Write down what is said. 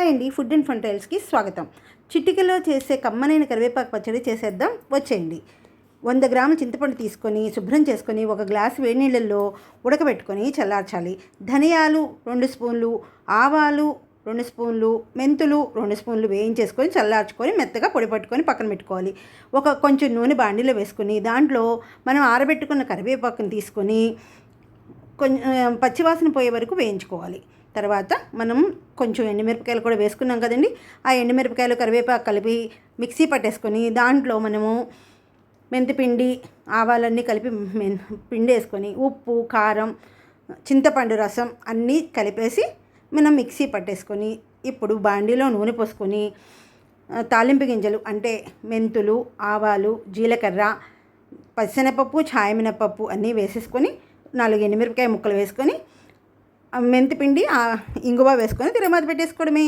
Hi అండి, food and fun టైల్స్కి స్వాగతం. చిటికెలో చేసే కమ్మనైన కరివేపాకు పచ్చడి చేసేద్దాం, వచ్చేయండి. 100 గ్రాముల చింతపండు తీసుకొని శుభ్రం చేసుకొని ఒక గ్లాసు వేడి నీళ్ళల్లో ఉడకబెట్టుకొని చల్లార్చాలి. ధనియాలు 2 స్పూన్లు, ఆవాలు 2 స్పూన్లు, మెంతులు 2 స్పూన్లు వేయించేసుకొని చల్లార్చుకొని మెత్తగా పొడి పట్టుకొని పక్కన పెట్టుకోవాలి. కొంచెం నూనె బాండీలో వేసుకొని దాంట్లో మనం ఆరబెట్టుకున్న కరివేపాకుని తీసుకొని కొంచెం పచ్చివాసన పోయే వరకు వేయించుకోవాలి. తర్వాత మనం కొంచెం ఎండుమిరపకాయలు కూడా వేసుకున్నాం కదండి. ఆ ఎండుమిరపకాయలు కరివేపాకు కలిపి మిక్సీ పట్టేసుకొని దాంట్లో మనము మెంతిపిండి ఆవాలన్నీ కలిపి పిండి వేసుకొని ఉప్పు, కారం, చింతపండు రసం అన్నీ కలిపేసి మనం మిక్సీ పట్టేసుకొని ఇప్పుడు బాండీలో నూనె పోసుకొని తాలింపు గింజలు అంటే మెంతులు, ఆవాలు, జీలకర్ర, పచ్చిశనగపప్పు, ఛాయమినపప్పు అన్నీ వేసేసుకొని 4 ఎండుమిరపకాయ ముక్కలు వేసుకొని మెంతిపిండి, ఇంగువ వేసుకొని తిరగమాత పెట్టేసుకోవడమే.